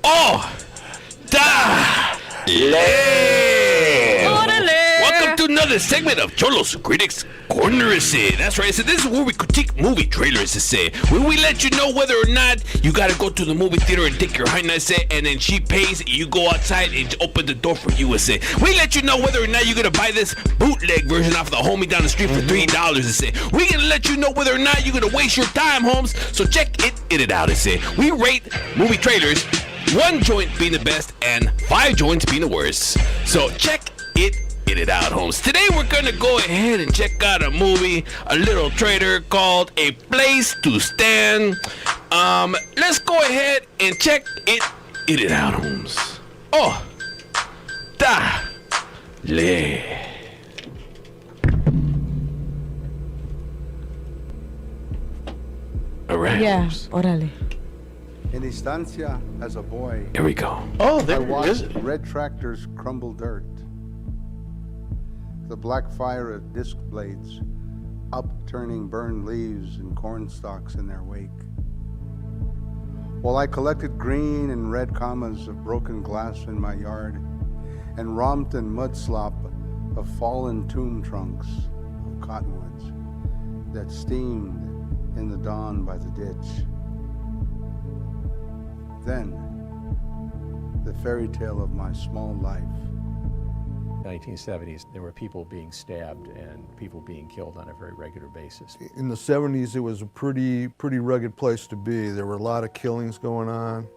Oh, welcome to another segment of Cholo's Critics Corner. That's right. So this is where we critique movie trailers. Where we let you know whether or not you gotta go to the movie theater and take your high and then she pays. You go outside and open the door for you. We let you know whether or not you're gonna buy this bootleg version off the homie down the street for $3. We gonna let you know whether or not you're gonna waste your time, Holmes. So check it out. We rate movie trailers, one joint being the best and 5 joints being the worst. So check it out, Holmes. Today we're gonna go ahead and check out a movie, a little trailer called A Place to Stand. Let's go ahead and check it out, Holmes. Oh, dale. All right. Yeah, Holmes. órale. In Estancia, as a boy, Here we go. Oh, I there it watched is. red tractors crumble dirt. The black fire of disc blades upturning burned leaves and corn stalks in their wake. While I collected green and red commas of broken glass in my yard and romped in mud slop of fallen tomb trunks of cottonwoods that steamed in the dawn by the ditch. Then, the fairy tale of my small life. 1970s, there were people being stabbed and people being killed on a very regular basis. In the 70s, it was a pretty rugged place to be. There were a lot of killings going on.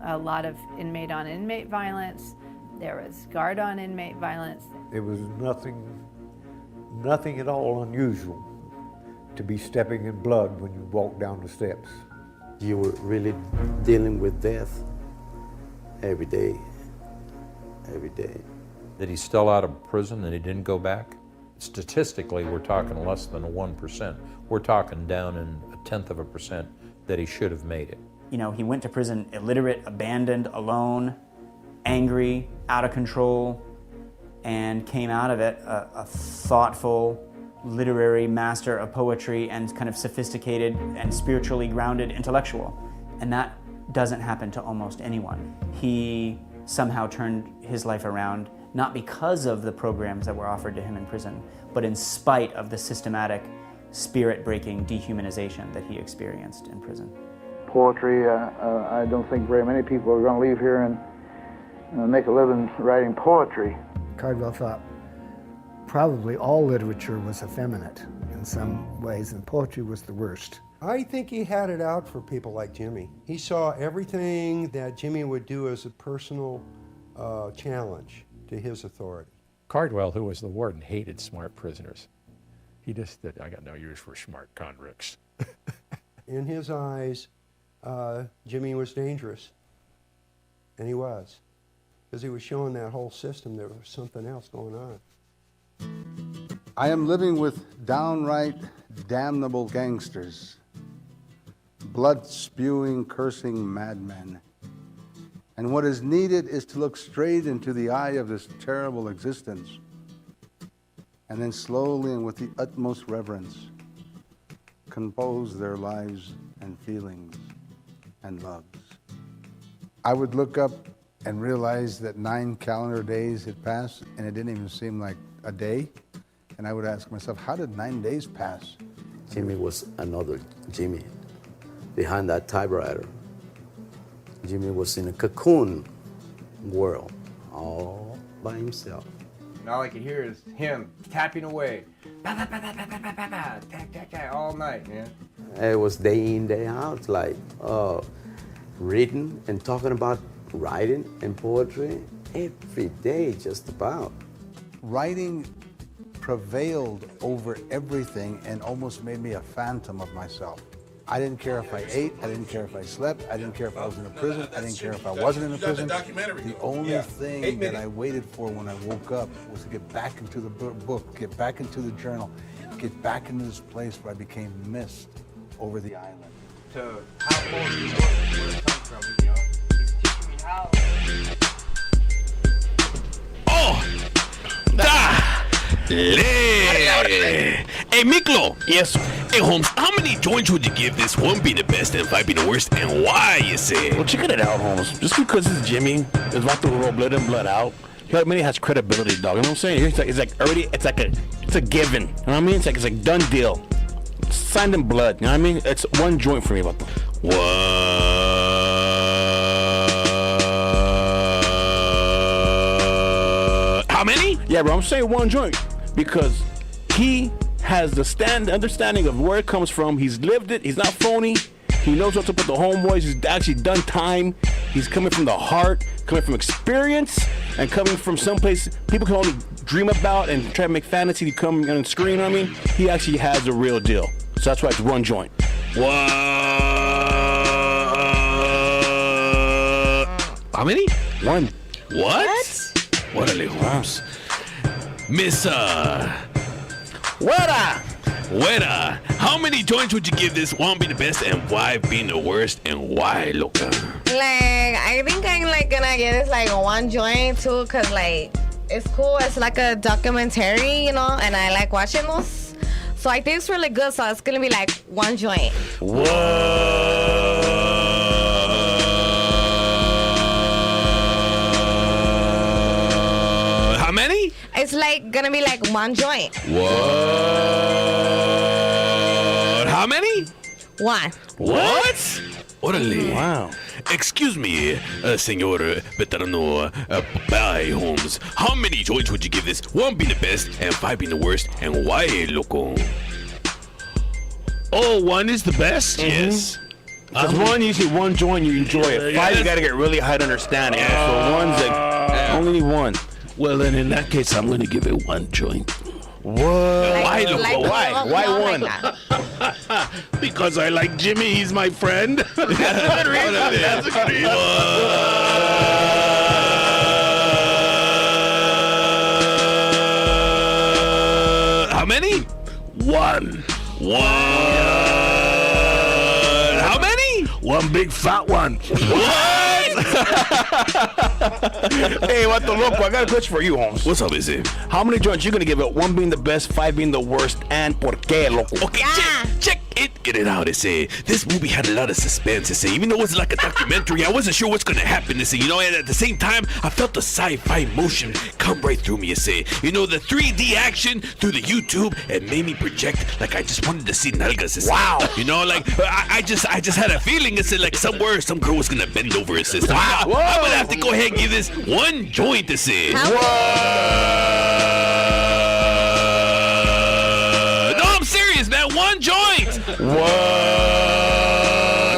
A lot of inmate-on-inmate violence. There was guard-on-inmate violence. It was nothing at all unusual to be stepping in blood when you walk down the steps. You were really dealing with death every day. That he's still out of prison and he didn't go back? Statistically, we're talking less than 1%. We're talking down in 0.1% that he should have made it. You know, he went to prison illiterate, abandoned, alone, angry, out of control, and came out of it a thoughtful, literary master of poetry and kind of sophisticated and spiritually grounded intellectual. And that doesn't happen to almost anyone. He somehow turned his life around, not because of the programs that were offered to him in prison, but in spite of the systematic, spirit-breaking dehumanization that he experienced in prison. Poetry, I don't think very many people are going to leave here and make a living writing poetry. Cardwell thought probably all literature was effeminate in some ways, and poetry was the worst. I think he had it out for people like Jimmy. He saw everything that Jimmy would do as a personal challenge to his authority. Cardwell, who was the warden, hated smart prisoners. He just said, I got no use for smart convicts. In his eyes, Jimmy was dangerous, and he was, because he was showing that whole system there was something else going on. I am living with downright damnable gangsters, blood-spewing, cursing madmen. And what is needed is to look straight into the eye of this terrible existence, and then slowly and with the utmost reverence, compose their lives and feelings and loves. I would look up and realize that 9 calendar days had passed, and it didn't even seem like a day. And I would ask myself, how did 9 days pass? Jimmy was another Jimmy behind that typewriter. Jimmy was in a cocoon world all by himself. And all I could hear is him tapping away. Tap, all night, man. It was day in, day out, like reading and talking about writing and poetry every day, just about. Writing prevailed over everything and almost made me a phantom of myself. I didn't care if I ate, I didn't care if I slept, I didn't care if I was in a prison, I didn't care if I wasn't in a prison. The only thing that I waited for when I woke up was to get back into the book, get back into the journal, get back into this place where I became mist over the island. To how far you know where it comes from, you know? He's teaching me how. Hey, Miklo. Yes. Hey, Holmes, how many joints would you give this? 1 being the best and 5 being the worst, and why, you say? Well, check it out, Holmes. Just because it's Jimmy, is about to roll blood in, blood out. He already has credibility, dog. You know what I'm saying? It's like it's a given. You know what I mean? It's like a done deal. Signed in blood. You know what I mean? It's one joint for me, about that. What? How many? Yeah, bro. I'm saying one joint because he has the understanding of where it comes from. He's lived it. He's not phony. He knows what's up with the homeboys. He's actually done time. He's coming from the heart, coming from experience, and coming from someplace people can only dream about and try to make fantasy to come on screen. You know what I mean? He actually has the real deal. So that's why it's one joint. What? How many? One. What? Órale, Holmes. Miss, Wera, how many joints would you give this? 1 being the best and 5 being the worst, and why, loca? Like, I think I'm like gonna get this like 1 joint too, cause like it's cool. It's like a documentary, you know, and I like watching those. So I think it's really good. So it's gonna be like 1 joint. What? How many? It's like gonna be like 1 joint. What? How many? 1. What? Órale. Wow. Excuse me, Senor Veterano Bye, Holmes. How many joints would you give this? 1 being the best and 5 being the worst, and why, loco? Oh, 1 is the best? Yes. Because 1, usually 1 joint, you enjoy it. 5, you gotta get really high understanding. So 1's like, only need 1. Well, then in that case, I'm going to give it 1 joint. What? Why, loco? Why? Why 1? Like Because I like Jimmy. He's my friend. That's a good reason. That's a good reason. How many? 1. How many? 1 big fat one. What? Hey, what the loco? I got a question for you, Holmes. What's up, is it? How many joints you gonna give it? 1 being the best, 5 being the worst, and por qué, loco? Okay, check it. Get it out. They say this movie had a lot of suspense. They say even though it's like a documentary, I wasn't sure what's gonna happen. They say, you know, and at the same time, I felt the sci-fi motion come right through me. They say, you know, the 3D action through the YouTube, it made me project like I just wanted to see nalgas. They say, wow. You know, like I just had a feeling. It said like somewhere some girl was gonna bend over his sister. Wow. I'm gonna have to go ahead and give this 1 joint. To say. No, I'm serious, man. 1 joint. What?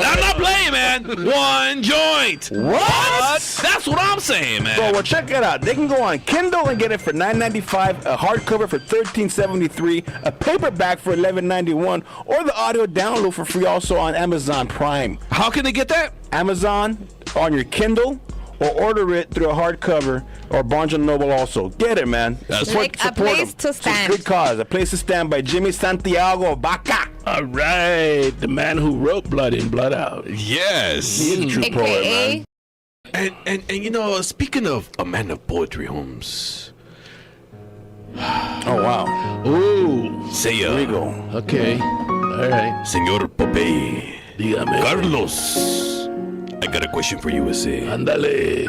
I'm not playing, man. 1 joint. What? That's what I'm saying, man. Bro, well, check it out. They can go on Kindle and get it for $9.95, a hardcover for $13.73, a paperback for $11.91, or the audio download for free also on Amazon Prime. How can they get that? Amazon on your Kindle, or order it through a hardcover or Barnes & Noble also. Get it, man. That's like a place to stand. It's a good cause. A place to stand by Jimmy Santiago Baca. All right. The man who wrote Blood In, Blood Out. Yes. He's a true poet, man. And you know, speaking of a man of poetry, Holmes. Oh, wow. Ooh. Say Here we go. Okay. All right. Señor Popeye. Dígame. Carlos. I got a question for you, Ese. Ándale.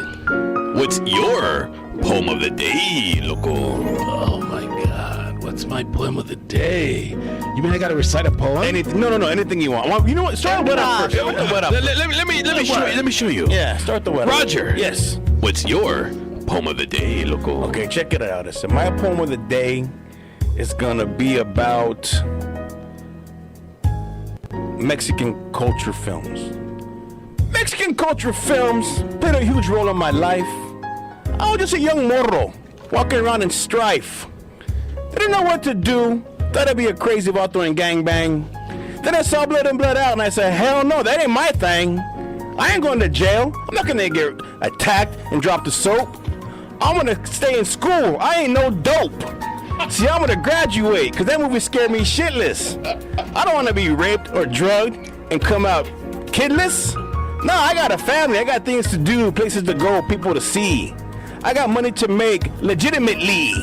What's your poem of the day, loco? Oh, my God. What's my poem of the day? You mean I got to recite a poem? Anything? No. Anything you want. Well, you know what? Start with up first. Start with the wet up. Let me show you. Yeah, start the wet up. Roger. Yes. What's your poem of the day, loco? Okay, check it out. So my poem of the day is gonna be about Mexican culture films. Mexican culture films played a huge role in my life. I was just a young morro, walking around in strife. Didn't know what to do. Thought I'd be a crazy vato and gangbang. Then I saw Blood In, Blood Out, and I said, hell no, that ain't my thing. I ain't going to jail. I'm not gonna get attacked and drop the soap. I'm gonna stay in school. I ain't no dope. See, I'm gonna graduate, cause that movie scared me shitless. I don't wanna be raped or drugged and come out kidless. No, I got a family, I got things to do, places to go, people to see. I got money to make legitimately.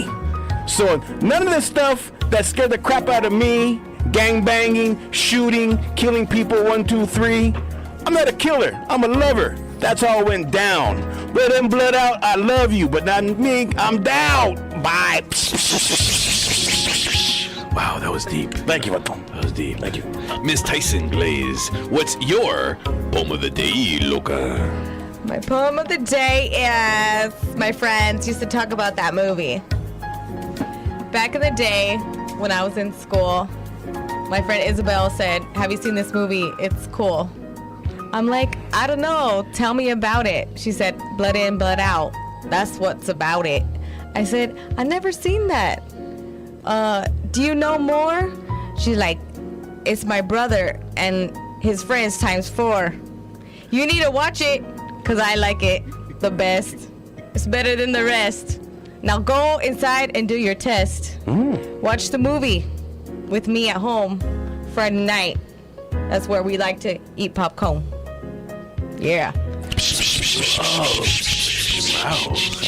So none of this stuff that scared the crap out of me gang banging, shooting, killing people 1, 2, 3. I'm not a killer. I'm a lover. That's how it went down. Blood in, blood out. I love you, but not me. I'm down. Bye. Wow, that was deep. Thank you, Vaton. That was deep. Thank you. Miss Tyson Glaze, what's your poem of the day, loca? My poem of the day is my friends used to talk about that movie. Back in the day when I was in school, my friend Isabel said, "Have you seen this movie? It's cool." I'm like, "I don't know. Tell me about it." She said, "Blood in, blood out. That's what's about it." I said, "I never seen that. Do you know more?" She's like, "It's my brother and his friends times 4. You need to watch it because I like it the best. It's better than the rest. Now go inside and do your test. Watch the movie with me at home Friday night. That's where we like to eat popcorn." Yeah.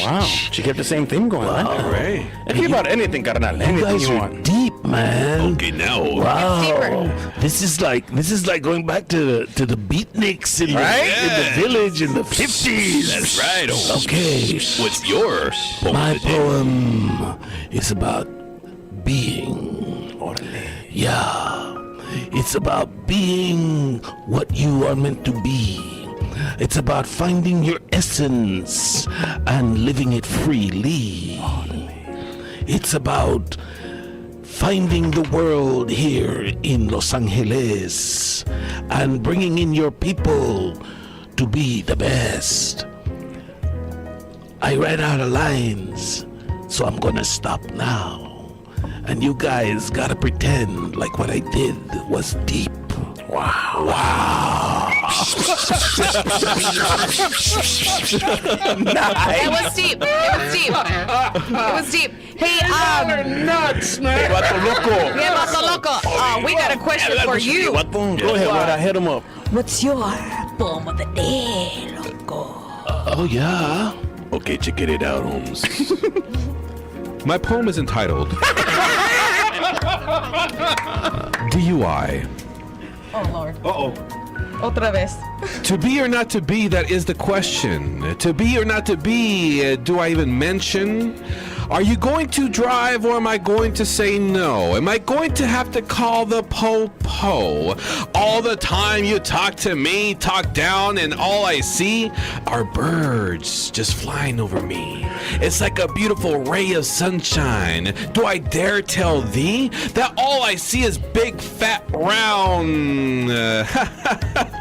Wow. She kept the same theme going. Wow. Right. If you about anything, Carnal. You Anything guys you are want. deep, man. Okay, now. Wow. This is like going back to the beatniks in, in the village in the 50s. That's right. Okay. What's your poem My of the day? poem is about being. Yeah. It's about being what you are meant to be. It's about finding your essence and living it freely. It's about finding the world here in Los Angeles and bringing in your people to be the best. I ran out of lines, so I'm gonna stop now. And you guys gotta pretend like what I did was deep. Wow. It was deep. It was deep. Hey, nuts, man. Vato Loco. Yeah, Vato Loco. We got a question for you. Go ahead, man. I hit him up. What's your poem of the day, Loco? Oh, yeah. Okay, check it out, Holmes. My poem is entitled DUI. Oh, Lord. Uh-oh. Otra vez. To be or not to be, that is the question. To be or not to be, do I even mention? Are you going to drive or am I going to say no? Am I going to have to call the po-po? All the time you talk to me, talk down, and all I see are birds just flying over me. It's like a beautiful ray of sunshine. Do I dare tell thee that all I see is big, fat, round...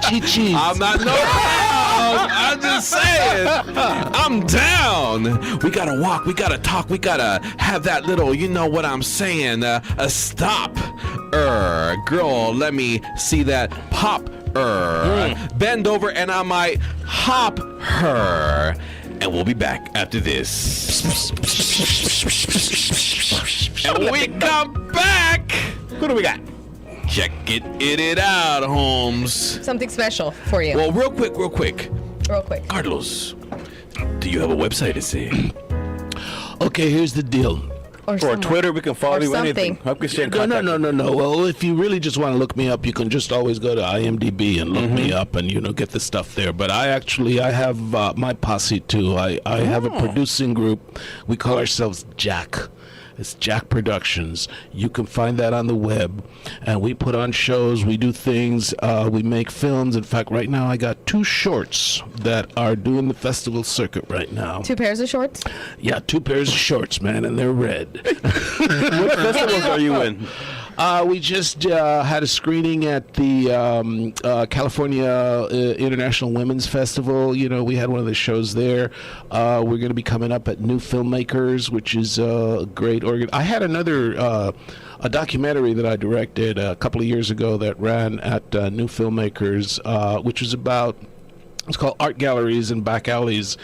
Chi-chis. I'm not no round. I'm just saying. I'm down. We gotta walk. We gotta talk. We gotta have that little, you know what I'm saying, a stop. Girl, let me see that pop. Bend over and I might hop her. And we'll be back after this. And we come back. Who do we got? Check it out, Holmes. Something special for you. Well, real quick. Real quick. Carlos, do you have a website to say? Okay, here's the deal. Or Twitter, we can follow you. Anything. How can we stay in contact? No. Well, if you really just want to look me up, you can just always go to IMDb and look me up and, get the stuff there. But I have my posse too. I have a producing group. We call ourselves Jack. It's Jack Productions. You can find that on the web. And we put on shows. We do things. We make films. In fact, right now I got 2 shorts that are doing the festival circuit right now. 2 pairs of shorts? Yeah, 2 pairs of shorts, man, and they're red. What festivals are you in? We just had a screening at the California International Women's Festival. We had one of the shows there. We're going to be coming up at New Filmmakers, which is a great organ. I had another a documentary that I directed a couple of years ago that ran at New Filmmakers, which was about It's called Art Galleries and Back Alleys.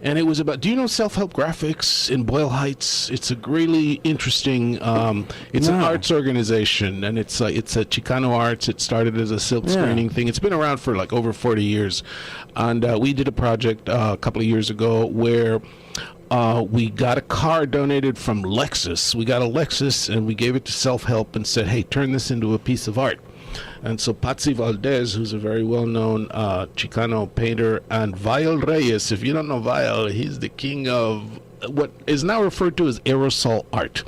And it was about, do you know Self-Help Graphics in Boyle Heights? It's a really interesting, it's an arts organization, and it's a Chicano Arts. It started as a silk screening thing. It's been around for like over 40 years. And we did a project a couple of years ago where we got a car donated from Lexus. We got a Lexus, and we gave it to Self-Help and said, hey, turn this into a piece of art. And so Patsy Valdez, who's a very well-known Chicano painter, and Vial Reyes, if you don't know Vial, he's the king of what is now referred to as aerosol art.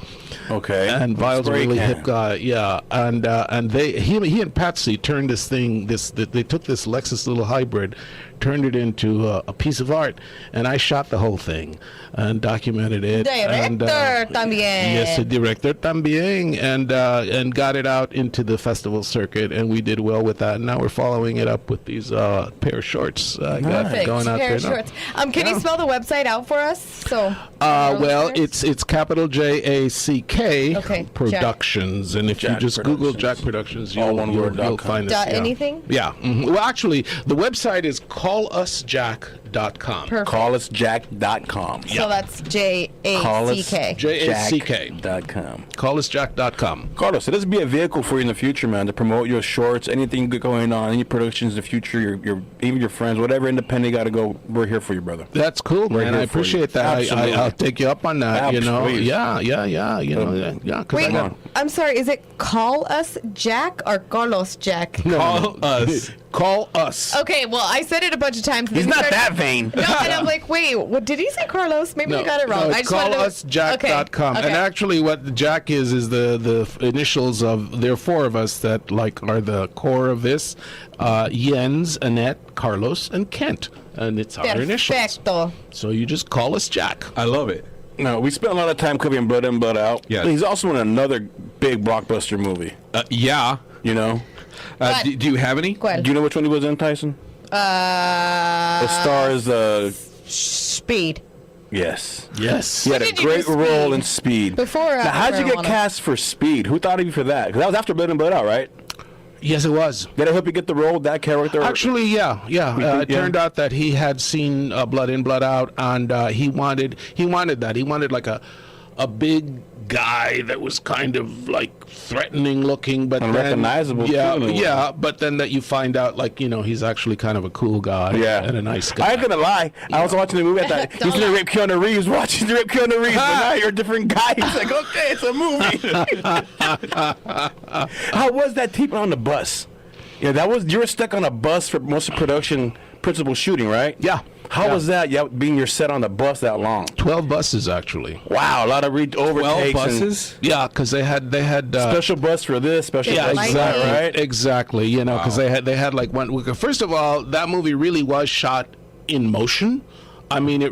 Okay. And Vial's a really hip guy, yeah. And he and Patsy turned this thing, they took this Lexus little hybrid, turned it into a piece of art, and I shot the whole thing and documented it. Director también. Yes, a director también, and got it out into the festival circuit, and we did well with that. And now we're following it up with these pair of shorts got going out Pair there of shorts. Can you spell the website out for us? So. Well, it's capital JACK Productions, and if Jack you just Google Jack Productions, you'll find us. Anything? Yeah. Well, actually, the website is callusjack.com. Perfect. Callusjack.com. So that's JACK. JACK.com. Callusjack.com. Carlos, so this would be a vehicle for you in the future, man, to promote your shorts, anything going on, any productions in the future, even your friends, whatever independent you got to go, we're here for you, brother. That's cool, man. I appreciate that. I'll take you up on that. Absolutely. You know, yeah. You know, yeah. Wait, I'm sorry. Is it Call Us Jack or Carlos Jack? Call us. Call us. Okay, well, I said it a bunch of times. He's not that vain. No, and I'm like, wait, what did he say, Carlos? Maybe I got it wrong. No, I it's just wanted to... callusjack.com. Okay. And actually, what the Jack is the initials of, there are four of us that are the core of this. Jens, Annette, Carlos, and Kent. And it's our initials. Perfecto. So you just call us Jack. I love it. No, we spent a lot of time covering Blood In, Blood Out. Yeah. He's also in another big blockbuster movie. Yeah. You know? Do you have any? Do you know which one he was in, Tyson? It stars Speed. Yes. Yes. He had a great role in Speed. Before now, how'd you get Marijuana. cast for Speed? Who thought of you for that? Because that was after Blood In, Blood Out, right? Yes, it was. Did it help you get the role, that character? Actually, yeah. It turned out that he had seen Blood In, Blood Out, and he wanted that. He wanted like a big guy that was kind of like threatening looking, but unrecognizable. Yeah. But then that you find out, like, you know, he's actually kind of a cool guy. And a nice guy. I ain't gonna lie. I was watching the movie. I thought he's gonna rape Keanu Reeves. Watching the rape Keanu Reeves, but now you're a different guy. He's like, okay, it's a movie. How was that team on the bus? Yeah, you were stuck on a bus for most of production, principal shooting, right? Yeah. How was that? Yeah, being your set on the bus that long. 12 buses actually. Wow, a lot of overtakes. 12 buses. Yeah, because they had special bus for this, special bus for that, right? Exactly. You know, because they had like one. First of all, that movie really was shot in motion. I mean, Jan,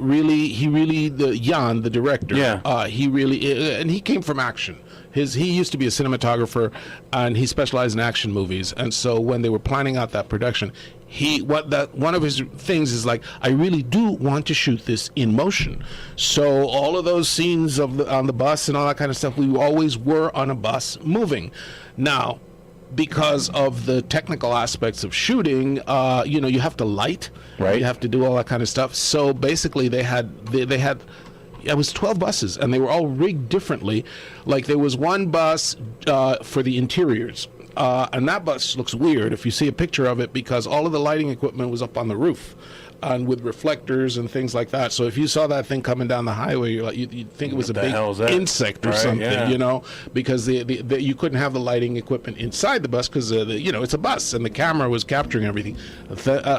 the director. Yeah. And he came from action. He used to be a cinematographer, and he specialized in action movies. And so when they were planning out that production, one of his things is like, I really do want to shoot this in motion. So all of those scenes on the bus and all that kind of stuff, we always were on a bus moving. Now, because of the technical aspects of shooting, you have to light, right? You have to do all that kind of stuff. So basically, they had. It was 12 buses, and they were all rigged differently. Like, there was one bus for the interiors, and that bus looks weird if you see a picture of it, because all of the lighting equipment was up on the roof, and with reflectors and things like that. So if you saw that thing coming down the highway, you'd think it was a big insect or something, you know, because you couldn't have the lighting equipment inside the bus because, it's a bus, and the camera was capturing everything.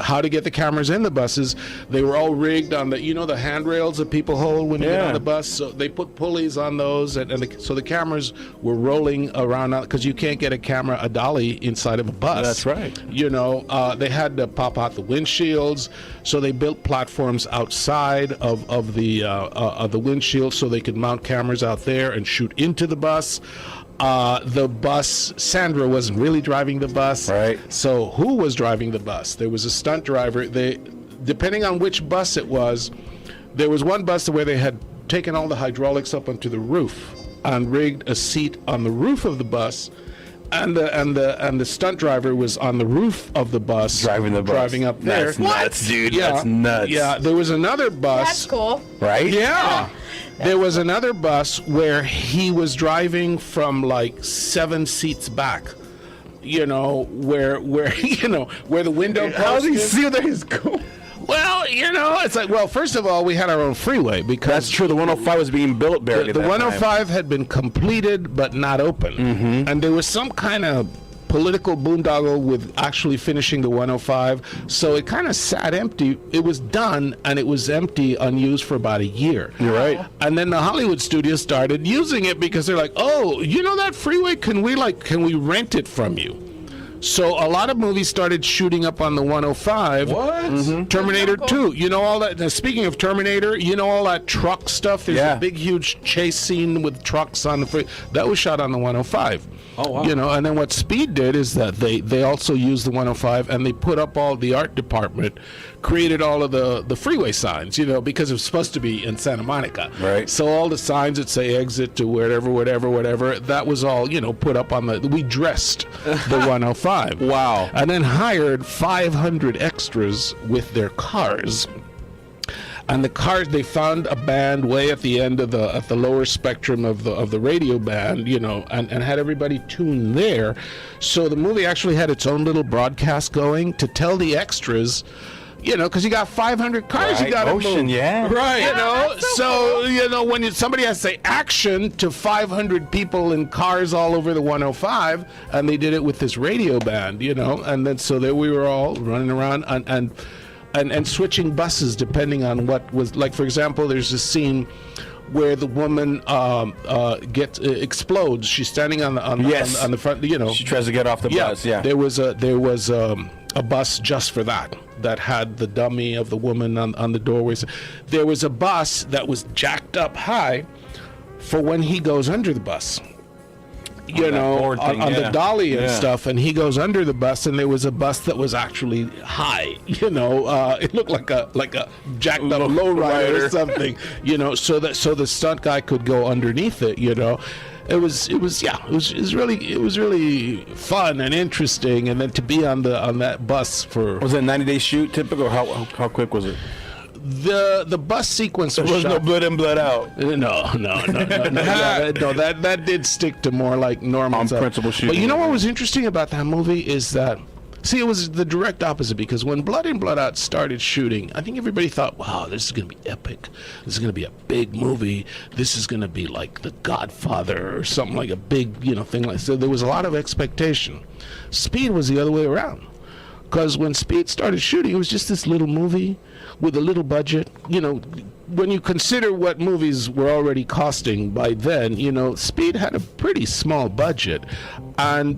How to get the cameras in the buses, they were all rigged on the handrails that people hold when you get on the bus. So they put pulleys on those, so the cameras were rolling around, because you can't get a dolly inside of a bus. That's right. You know, they had to pop out the windshields. So they built platforms outside of the windshield so they could mount cameras out there and shoot into the bus. The bus, Sandra wasn't really driving the bus. Right. So who was driving the bus? There was a stunt driver. Depending on which bus it was, there was one bus where they had taken all the hydraulics up onto the roof and rigged a seat on the roof of the bus. And the stunt driver was on the roof of the bus, driving up there. That's nuts, dude. Yeah. That's nuts. Yeah, there was another bus. That's cool. Right? Yeah. There was another bus where he was driving from like 7 seats back. You know, where the window. How does he post is. see where he's going? Well, it's like, well, first of all, we had our own freeway because That's true. The 105 was being built barely. the at that 105 had been completed but not open, and there was some kind of political boondoggle with actually finishing the 105, so it kind of sat empty. It was done and it was empty, unused for about a year. You're right. And then the Hollywood studios started using it because they're like, oh, you know that freeway? Can we rent it from you? So a lot of movies started shooting up on the 105. What? Terminator 2. You know all that. Now, speaking of Terminator, you know all that truck stuff? There's a big, huge chase scene with trucks on the freeway. That was shot on the 105. Oh, wow. You know, and then what Speed did is that they also used the 105 and they put up all the art department, created all of the freeway signs, you know, because it was supposed to be in Santa Monica. Right. So all the signs that say exit to whatever, that was all, you know, put up on we dressed the 105. Wow. And then hired 500 extras with their cars. And the cars, they found a band way at the end of the lower spectrum of the radio band, you know, and had everybody tuned there. So the movie actually had its own little broadcast going to tell the extras, you know, because you got 500 cars, you got to move. Yeah. Right. You know, so you know, when somebody has to say action to 500 people in cars all over the 105, and they did it with this radio band, you know, and then so there we were all running around and switching buses depending on what was, like, for example, there's a scene where the woman explodes. She's standing on the front, you know. She tries to get off the bus, yeah. There was a bus just for that had the dummy of the woman on the doorway. There was a bus that was jacked up high for when he goes under the bus. You know, on the dolly and stuff, and he goes under the bus, and there was a bus that was actually high. You know, it looked like a jacked up lowrider or something. You know, so the stunt guy could go underneath it. You know, it was really fun and interesting, and then to be on that bus for. Was it a 90-day shoot typical? How quick was it? The bus sequence was no blood in, blood out. No. That did stick to more like normal on stuff. principle shooting. But you know what was interesting about that movie is that, see, it was the direct opposite, because when Blood In, Blood Out started shooting, I think everybody thought, wow, this is going to be epic. This is going to be a big movie. This is going to be like The Godfather or something, like a big, you know, thing like that. So there was a lot of expectation. Speed was the other way around. Because when Speed started shooting, it was just this little movie with a little budget. You know, when you consider what movies were already costing by then, you know, Speed had a pretty small budget. And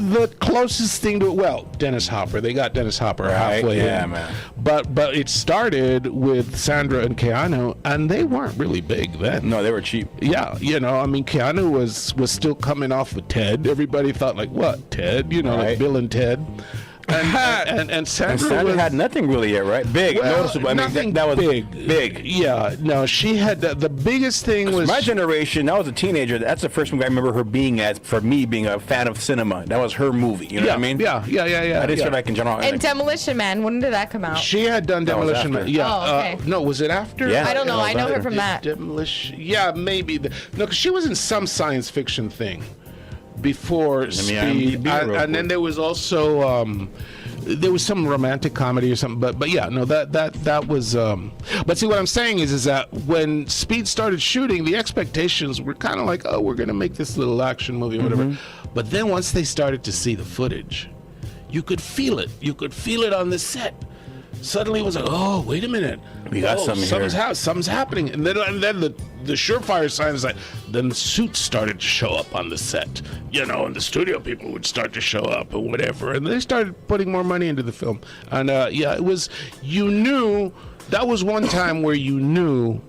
the closest thing to it, well, Dennis Hopper. They got Dennis Hopper halfway in. Yeah, man. But it started with Sandra and Keanu, and they weren't really big then. No, they were cheap. Yeah, you know, I mean, Keanu was still coming off of Ted. Everybody thought, like, what, Ted? You know, like Bill and Ted. And Sandra had nothing really yet, right? Big, noticeable. I mean, that was big. Yeah, no, she had the biggest thing was my generation. I was a teenager. That's the first movie I remember her being at. For me, being a fan of cinema, that was her movie. You know what I mean? Yeah. I didn't start like in general. And Demolition Man, when did that come out? She had done Demolition Man. Yeah. Oh, okay. No, was it after? Yeah. I don't know. I know her from that. Demolition. Yeah, maybe. No, because she was in some science fiction thing before Speed, and then there was also there was some romantic comedy or something, but yeah, no, that was but see, what I'm saying is that when Speed started shooting, the expectations were kind of like, oh, we're gonna make this little action movie or whatever. But then once they started to see the footage, you could feel it on the set. Suddenly it was like, oh, wait a minute, we got something here. Something's happening. And then the surefire sign is like, then the suits started to show up on the set, you know, and the studio people would start to show up and whatever, and they started putting more money into the film. And yeah, it was, you knew, that was one time where you knew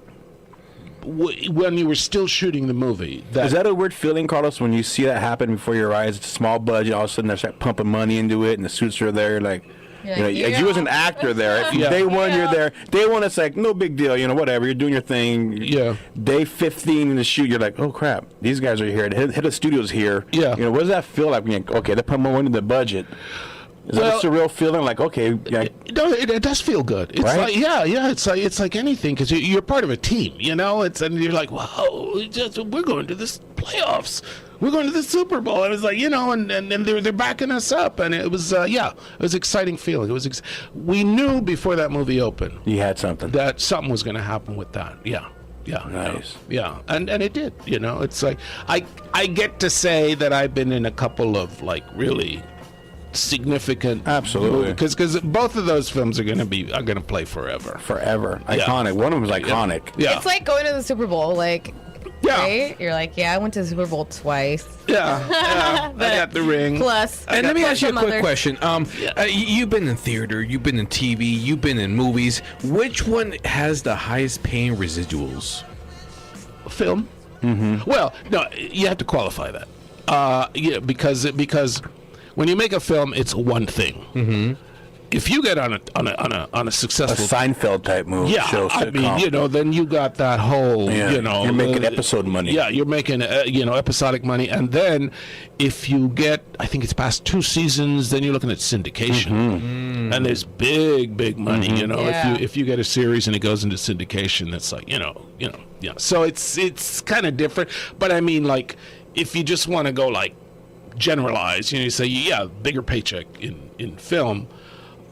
when you were still shooting the movie. Is that a weird feeling, Carlos, when you see that happen before your eyes? It's a small budget, all of a sudden they start pumping money into it, and the suits are there, like, You're You know, like, as you as an actor there, if day one you're there. Day one it's like no big deal, you know, whatever. You're doing your thing. Yeah. Day 15 in the shoot, you're like, oh crap, these guys are here. The head of studio's here. Yeah. You know, what does that feel like? When you're, okay, they put more into the budget. Is that a surreal feeling? Like, okay, yeah. No, it does feel good. It's Right? like, yeah, it's like anything because you're part of a team, you know. And you're like, wow, we're going to this playoffs. We're going to the Super Bowl. It was like, you know, and they're backing us up, and it was it was exciting feeling. It was we knew before that movie opened. You had something. That something was going to happen with that. Yeah. Yeah, nice. Yeah, and it did. You know, it's like I get to say that I've been in a couple of like really significant, absolutely, because both of those films are gonna play forever. Iconic. One of them is iconic. Yeah. It's like going to the Super Bowl, like. Yeah. Right? You're like, I went to the Super Bowl twice. Yeah. I got the ring. Plus. And let me ask you a quick others. question. You've been in theater, you've been in TV, you've been in movies. Which one has the highest paying residuals? Film. Mm-hmm. Well, no, you have to qualify that. Because when you make a film, it's one thing. Mm-hmm. If you get on a successful Seinfeld type movie, show, I mean, you know, then you got that whole, you know, you're making episode money. Yeah, you're making episodic money, and then if you get, I think it's past 2 seasons, then you're looking at syndication, and there's big money. You know, if you get a series and it goes into syndication, that's like you know. So it's kind of different, but I mean, like, if you just want to go like generalize, you know, you say bigger paycheck in film.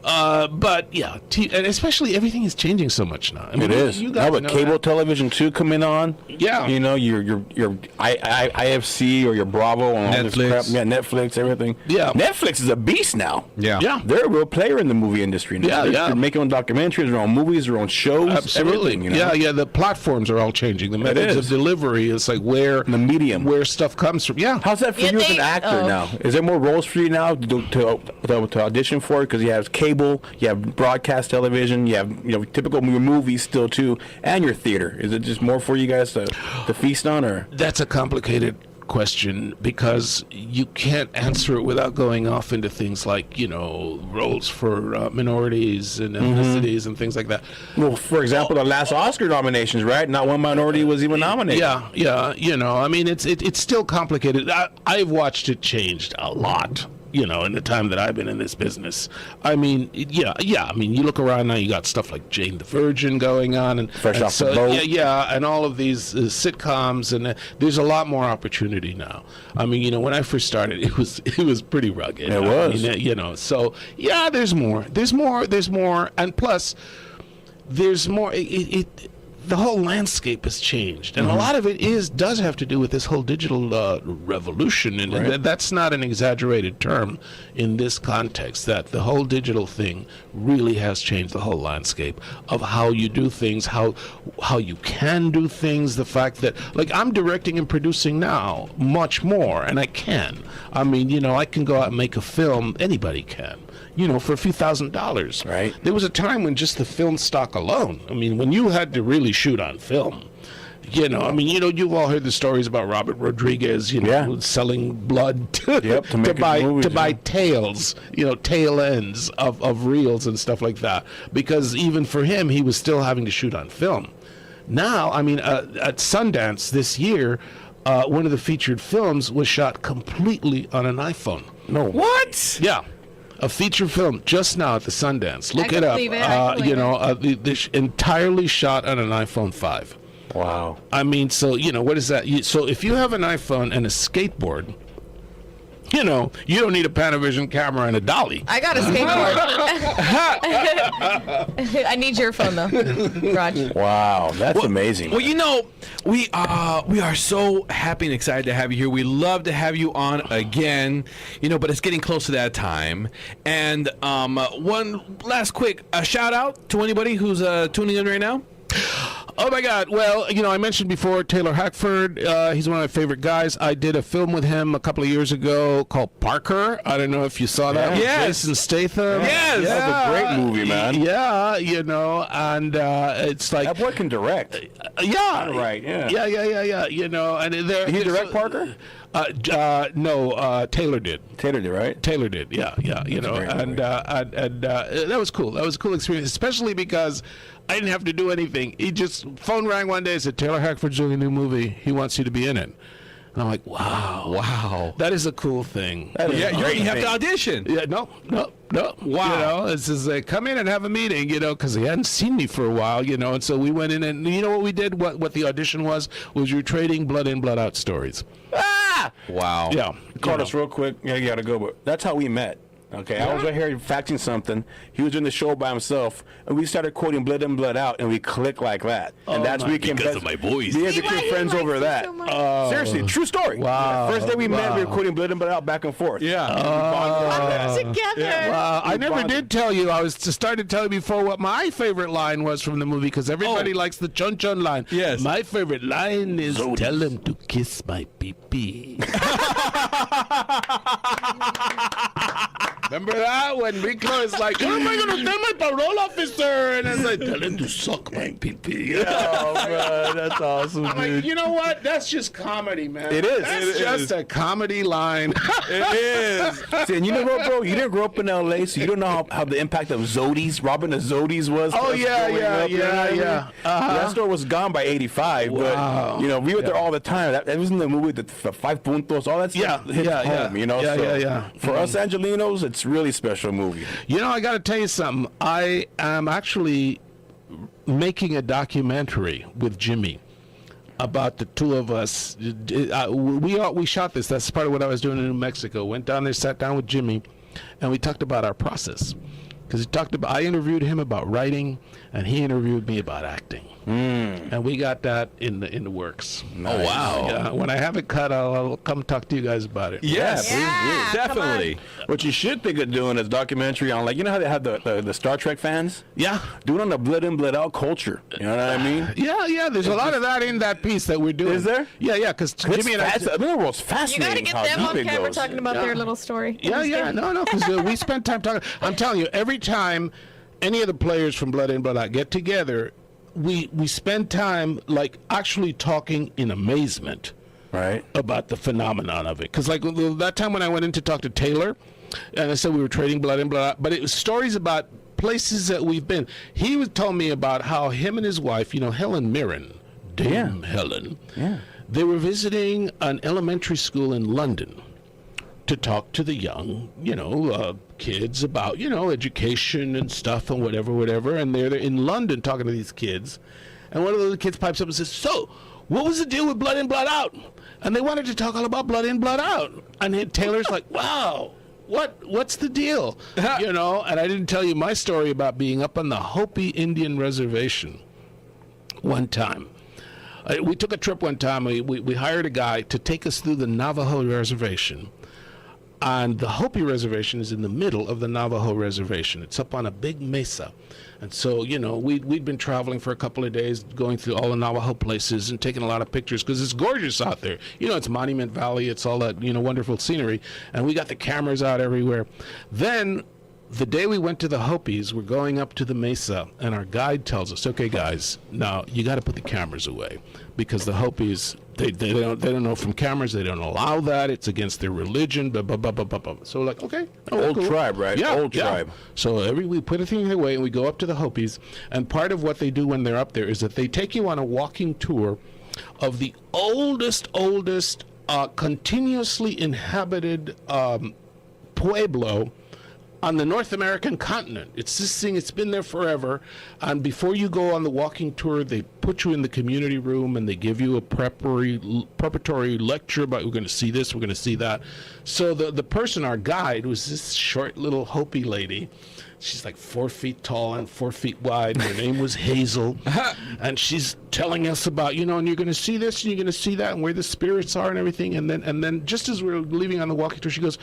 But yeah, and especially everything is changing so much now. I mean, it is. You Now with cable television too coming on. Yeah. You know, your IFC or your Bravo and all this crap. Yeah, Netflix, everything. Yeah. Netflix is a beast now. Yeah. They're a real player in the movie industry now. They're making their own documentaries, their own movies, their own shows. Absolutely. You know? Yeah. The platforms are all changing. The methods of delivery is like where the medium, where stuff comes from. Yeah. How's that for you as an actor now? Is there more roles for you now to audition for? Because you have cable, you have broadcast television, you have typical movies still too, and your theater. Is it just more for you guys to feast on, or? That's a complicated question because you can't answer it without going off into things like, you know, roles for minorities and ethnicities and things like that. Well, for example, the last Oscar nominations, right? Not one minority was even nominated. Yeah. You know, I mean, it's still complicated. I've watched it changed a lot. You know, in the time that I've been in this business, I mean, I mean, you look around now, you got stuff like Jane the Virgin going on, and Fresh Off the Boat, and all of these sitcoms, and there's a lot more opportunity now. I mean, you know, when I first started, it was pretty rugged. It was, I mean, you know, so yeah, there's more, and plus, there's more. The whole landscape has changed, and a lot of it does have to do with this whole digital revolution, and that's not an exaggerated term in this context. That the whole digital thing really has changed the whole landscape of how you do things, how you can do things. The fact that, like, I'm directing and producing now much more, and I can. I mean, you know, I can go out and make a film. Anybody can. You know, for a few $1,000s. Right. There was a time when just the film stock alone, I mean, when you had to really shoot on film, you know, I mean, you know, you've all heard the stories about Robert Rodriguez, you know, selling blood to buy tails, you know, tail ends of reels and stuff like that. Because even for him, he was still having to shoot on film. Now, I mean, at Sundance this year, one of the featured films was shot completely on an iPhone. No. What? Yeah. A feature film just now at the Sundance. Look it up. You know, entirely shot on an iPhone 5. Wow. I mean, so, you know, what is that? So if you have an iPhone and a skateboard, you know, you don't need a Panavision camera and a dolly. I got a skateboard. I need your phone, though, Raj. Wow, that's amazing. Well, you know, we are so happy and excited to have you here. We love to have you on again, you know, but it's getting close to that time. And one last quick shout out to anybody who's tuning in right now. Oh my God! Well, I mentioned before Taylor Hackford. He's one of my favorite guys. I did a film with him a couple of years ago called Parker. I don't know if you saw that. Yes. Jason Statham. Yes. That's a great movie, man. Yeah, and it's like That boy can direct. yeah, Right, yeah. yeah. And there. Did he direct Parker? No, Taylor did. Taylor did, right? Taylor did, yeah. And that was cool. That was a cool experience, especially because I didn't have to do anything. He just phone rang one day and said, Taylor Hackford's doing a new movie. He wants you to be in it. And I'm like, wow. That is a cool thing. That is Yeah, a you great didn't have thing. to audition. Yeah, no. Wow. It's just like, come in and have a meeting, because he hadn't seen me for a while, and so we went in and you know what we did? What the audition was we were trading blood in, blood out stories. Wow. Yeah. Called us real quick. Yeah, you gotta go. But that's how we met. Okay, I was right here faxing something. He was doing the show by himself, and we started quoting Blood In, Blood Out, and we clicked like that. And that's we became because best. of my voice. We became friends over that. Seriously, true story. Wow. First day we met, we were quoting Blood In, Blood Out back and forth. Yeah. And we bonded over that. Together. I never did tell you. I was started telling you before what my favorite line was from the movie, because everybody likes the Chun Chun line. Yes. My favorite line is, tell him to kiss my pee-pee. Remember that? When Rico is like, what am I going to tell my parole officer? And it's like, tell him to suck my pee-pee. Oh, man, that's awesome, I'm dude. like, you know what? That's just comedy, man. It is. That's It just is. a comedy line. It is. See, and you know what, bro? You didn't grow up in L.A., so you don't know how the impact of Zodi's, robbing the Zodi's was. Oh, us yeah, growing yeah, up, you know what I mean? yeah. Uh-huh. That store was gone by 85, Wow. but, we were there all the time. That was in the movie, the Five Puntos, all that stuff hits home, Yeah, so yeah. For us Angelinos, it's really a special movie. I got to tell you something. I am actually making a documentary with Jimmy about the two of us. We shot this. That's part of what I was doing in New Mexico. Went down there, sat down with Jimmy, and we talked about our process. Because I interviewed him about writing, and he interviewed me about acting. And we got that in the works. Nice. Oh, wow. Yeah, when I have it cut, I'll come talk to you guys about it. Yes, Yeah, definitely. What you should think of doing is documentary on, like, you know how they have the Star Trek fans? Yeah. Do it on the Blood In, Blood Out culture. You know what I mean? Yeah. There's a lot of that in that piece that we're doing. Is there? Yeah. Because Jimmy and I. The world's You fascinating. gotta get them how on deep it camera goes. talking about their little story. Yeah. No. Because we spent time talking. I'm telling you, every time any of the players from Blood In, Blood Out get together, we spend time like actually talking in amazement, right, about the phenomenon of it. Because like that time when I went in to talk to Taylor, and I said we were trading Blood In, Blood Out, but it was stories about places that we've been. He was telling me about how him and his wife, Helen Mirren, Dame Helen, they were visiting an elementary school in London to talk to the young, kids about, education and stuff and whatever. And they're in London talking to these kids. And one of those kids pipes up and says, so, what was the deal with Blood In, Blood Out? And they wanted to talk all about Blood In, Blood Out. And then Taylor's like, wow, what's the deal? And I didn't tell you my story about being up on the Hopi Indian Reservation one time. We took a trip one time. We hired a guy to take us through the Navajo Reservation. And the Hopi Reservation is in the middle of the Navajo Reservation. It's up on a big mesa. And so, we'd been traveling for a couple of days, going through all the Navajo places and taking a lot of pictures because it's gorgeous out there. It's Monument Valley. It's all that, wonderful scenery. And we got the cameras out everywhere. Then the day we went to the Hopis, we're going up to the mesa, and our guide tells us, okay, guys, now you got to put the cameras away because the Hopis, they don't know from cameras. They don't allow that. It's against their religion. Blah, blah, blah, blah, blah, blah. So we're like, okay. Old tribe, right? Yeah, Old tribe. So we put everything away, and we go up to the Hopis. And part of what they do when they're up there is that they take you on a walking tour of the oldest, continuously inhabited pueblo on the North American continent. It's this thing, it's been there forever. And before you go on the walking tour, they put you in the community room and they give you a preparatory lecture about, we're going to see this, we're going to see that. So the person, our guide, was this short little Hopi lady. She's like 4 feet tall and 4 feet wide. Her name was Hazel. And she's telling us about, and you're going to see this and you're going to see that and where the spirits are and everything. And then just as we're leaving on the walking tour, she goes,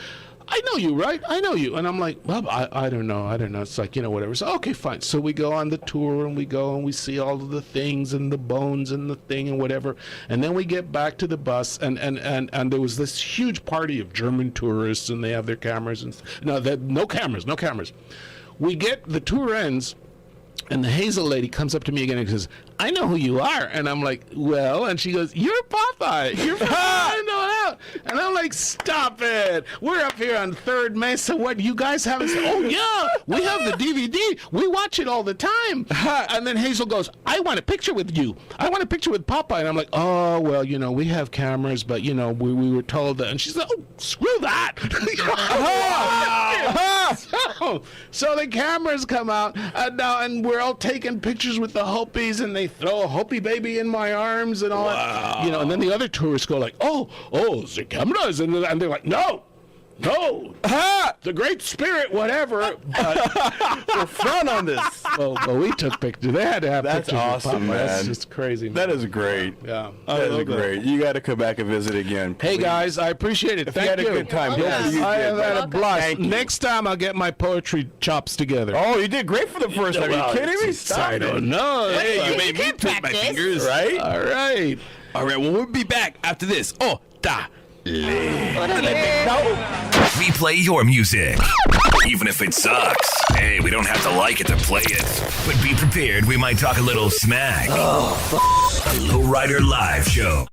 I know you, right? I know you. And I'm like, well, I don't know. It's like, whatever. So, okay, fine. So we go on the tour and we go and we see all of the things and the bones and the thing and whatever. And then we get back to the bus and there was this huge party of German tourists and they have their cameras. No cameras. The tour ends. And the Hazel lady comes up to me again and says, I know who you are. And I'm like, well, and she goes, you're Popeye. You're Popeye. I know that. And I'm like, stop it. We're up here on 3rd Mesa. What, you guys haven't seen? Oh, yeah, we have the DVD. We watch it all the time. And then Hazel goes, I want a picture with you. I want a picture with Popeye. And I'm like, oh, well, we have cameras, but, we were told that. And she's like, oh, screw that. So the cameras come out, and we're all taking pictures with the Hopis, and they throw a Hopi baby in my arms and all that. And then the other tourists go like, oh, the cameras, and they're like, no, the Great Spirit, whatever. We're front on this. Well, we took pictures. They had to have That's pictures. awesome, man. That's just crazy. Man. That is great. Yeah, that is great. You got to come back and visit again. Hey guys, I appreciate it. Thank you. Had a good time. Yes, I have had a blast. Next time I'll get my poetry chops together. Oh, you did great for the first time. Are you kidding me? I don't know. Hey, you made me pick my fingers. Right? All right. Well, we'll be back after this. Replay your music, even if it sucks. Hey, we don't have to like it to play it. But be prepared, we might talk a little smack. The Lowrider Live Show.